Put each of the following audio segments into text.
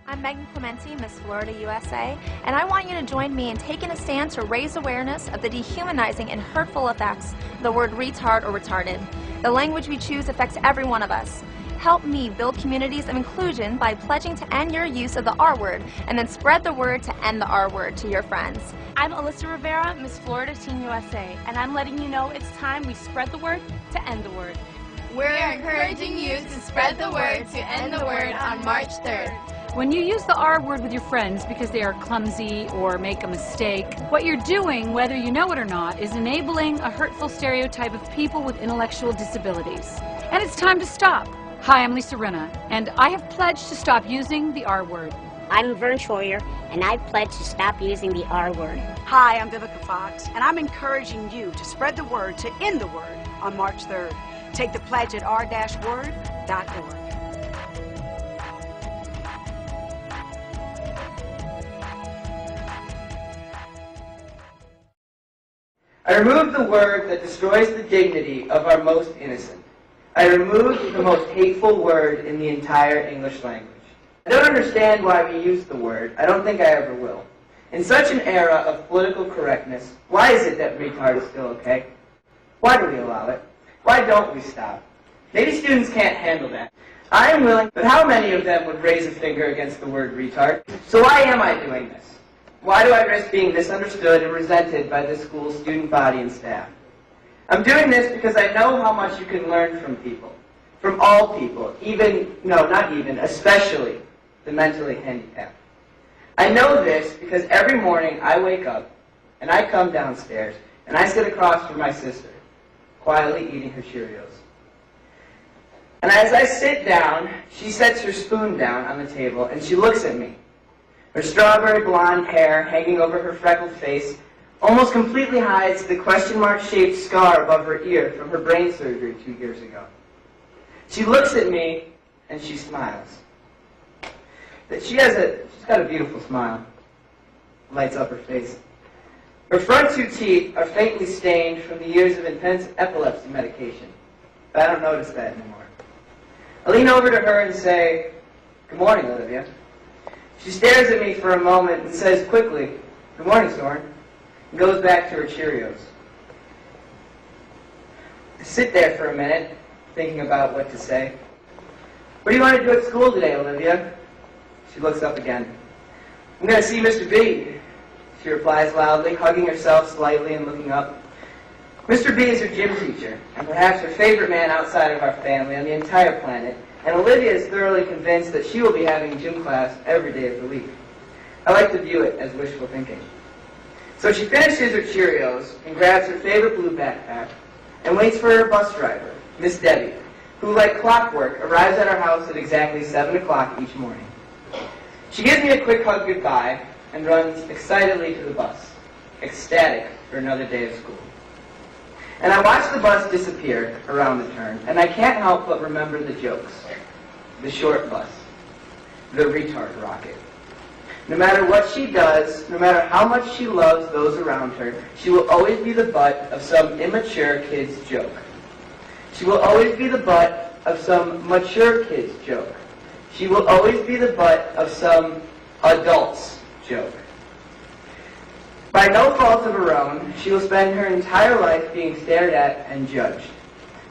I'm Megan Clementi, Miss Florida, USA, and I want you to join me in taking a stand to raise awareness of the dehumanizing and hurtful effects of the word retard or retarded. The language we choose affects every one of us. Help me build communities of inclusion by pledging to end your use of the R word and then spread the word to end the R word to your friends. I'm Alyssa Rivera, Miss Florida Teen USA, and I'm letting you know it's time we spread the word to end the word. We're encouraging you to spread the word to end the word on March 3rd. When you use the R word with your friends because they are clumsy or make a mistake, what you're doing, whether you know it or not, is enabling a hurtful stereotype of people with intellectual disabilities. And it's time to stop. Hi, I'm Lisa Rinna, and I have pledged to stop using the R word. I'm Vern Schroyer, and I've pledged to stop using the R word. Hi, I'm Vivica Fox, and I'm encouraging you to spread the word to end the word on March 3rd. Take the pledge at r-word.org. I remove the word that destroys the dignity of our most innocent. I remove the most hateful word in the entire English language. I don't understand why we use the word. I don't think I ever will. In such an era of political correctness, why is it that retard is still okay? Why do we allow it? Why don't we stop? Maybe students can't handle that. I am willing, but how many of them would raise a finger against the word retard? So why am I doing this? Why do I risk being misunderstood and resented by this school's student body and staff? I'm doing this because I know how much you can learn from people. From all people. Especially the mentally handicapped. I know this because every morning I wake up and I come downstairs and I sit across from my sister, quietly eating her Cheerios. And as I sit down, she sets her spoon down on the table and she looks at me. Her strawberry blonde hair hanging over her freckled face almost completely hides the question mark-shaped scar above her ear from her brain surgery 2 years ago. She looks at me and she smiles. She's got a beautiful smile. Lights up her face. Her front 2 teeth are faintly stained from the years of intense epilepsy medication, but I don't notice that anymore. I lean over to her and say, "Good morning, Olivia." She stares at me for a moment and says quickly, "Good morning, Soren," and goes back to her Cheerios. I sit there for a minute, thinking about what to say. "What do you want to do at school today, Olivia?" She looks up again. "I'm going to see Mr. B," she replies loudly, hugging herself slightly and looking up. Mr. B is her gym teacher, and perhaps her favorite man outside of our family on the entire planet, and Olivia is thoroughly convinced that she will be having gym class every day of the week. I like to view it as wishful thinking. So she finishes her Cheerios and grabs her favorite blue backpack and waits for her bus driver, Miss Debbie, who, like clockwork, arrives at our house at exactly 7 o'clock each morning. She gives me a quick hug goodbye and runs excitedly to the bus, ecstatic for another day of school. And I watch the bus disappear around the turn, and I can't help but remember the jokes. The short bus. The retard rocket. No matter what she does, no matter how much she loves those around her, she will always be the butt of some immature kid's joke. She will always be the butt of some mature kid's joke. She will always be the butt of some adult's joke. By no fault of her own, she will spend her entire life being stared at and judged.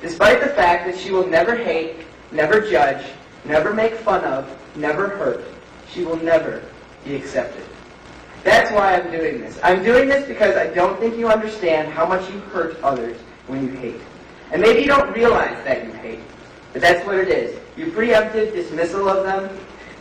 Despite the fact that she will never hate, never judge, never make fun of, never hurt, she will never be accepted. That's why I'm doing this. I'm doing this because I don't think you understand how much you hurt others when you hate. And maybe you don't realize that you hate, but that's what it is. Your preemptive dismissal of them,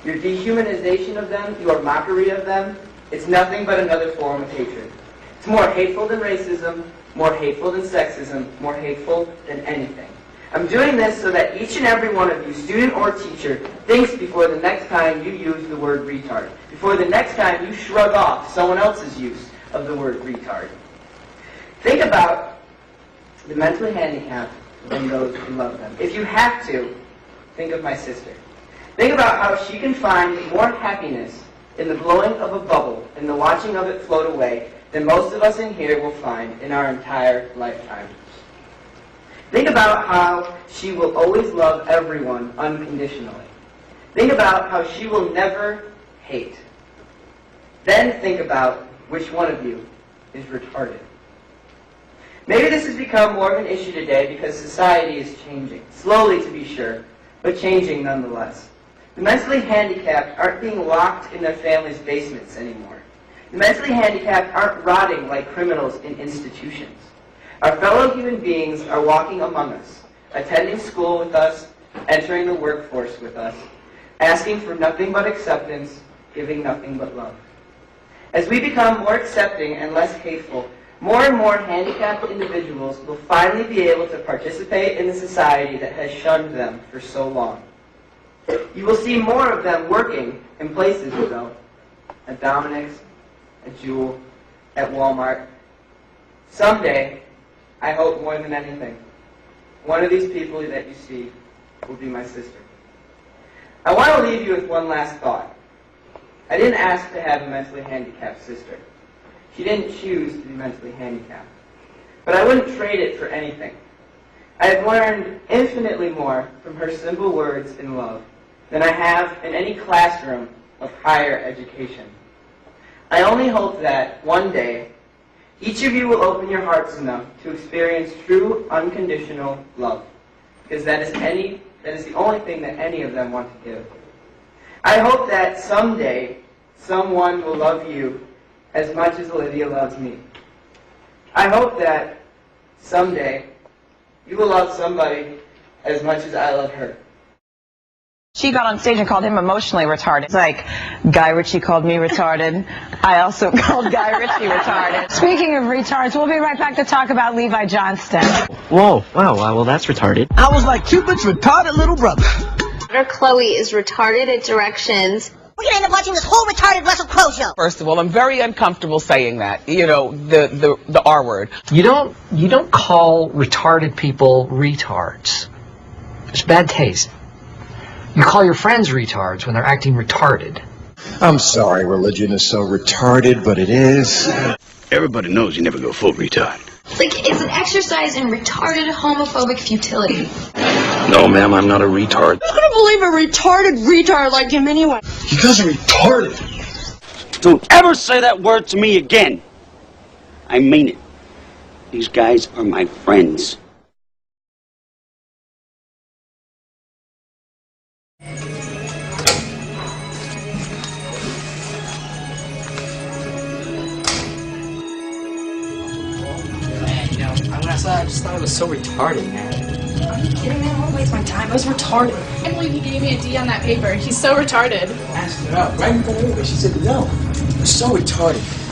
your dehumanization of them, your mockery of them, it's nothing but another form of hatred. It's more hateful than racism, more hateful than sexism, more hateful than anything. I'm doing this so that each and every one of you, student or teacher, thinks before the next time you use the word retard, before the next time you shrug off someone else's use of the word retard. Think about the mentally handicapped and those who love them. If you have to, think of my sister. Think about how she can find more happiness in the blowing of a bubble and the watching of it float away than most of us in here will find in our entire lifetime. Think about how she will always love everyone unconditionally. Think about how she will never, hate. Then think about which one of you is retarded. Maybe this has become more of an issue today because society is changing, slowly to be sure, but changing nonetheless. The mentally handicapped aren't being locked in their families' basements anymore. The mentally handicapped aren't rotting like criminals in institutions. Our fellow human beings are walking among us, attending school with us, entering the workforce with us, asking for nothing but acceptance, giving nothing but love. As we become more accepting and less hateful, more and more handicapped individuals will finally be able to participate in the society that has shunned them for so long. You will see more of them working in places, though, at Dominic's, at Jewel, at Walmart. Someday, I hope more than anything, one of these people that you see will be my sister. I want to leave you with one last thought. I didn't ask to have a mentally handicapped sister. She didn't choose to be mentally handicapped. But I wouldn't trade it for anything. I have learned infinitely more from her simple words in love than I have in any classroom of higher education. I only hope that one day, each of you will open your hearts enough to experience true, unconditional love, because that is the only thing that any of them want to give. I hope that someday, someone will love you as much as Olivia loves me. I hope that someday, you will love somebody as much as I love her. She got on stage and called him emotionally retarded. It's like, Guy Ritchie called me retarded. I also called Guy Ritchie retarded. Speaking of retards, we'll be right back to talk about Levi Johnston. Whoa, wow, well, that's retarded. I was like Cupid's retarded little brother. Chloe is retarded at directions. We're gonna end up watching this whole retarded Russell Crowe show. First of all, I'm very uncomfortable saying that. You know, the R word. You don't call retarded people retards. It's bad taste. You call your friends retards when they're acting retarded. I'm sorry religion is so retarded, but it is. Everybody knows you never go full retard. It's an exercise in retarded homophobic futility. No, ma'am, I'm not a retard. I couldn't believe a retarded retard like him anyway. You guys are retarded. Don't ever say that word to me again. I mean it. These guys are my friends. I just thought it was so retarded, man. Are you kidding me? I won't waste my time. It was retarded. I can't believe he gave me a D on that paper. He's so retarded. I asked her out right in front of everybody. She said no. It was so retarded.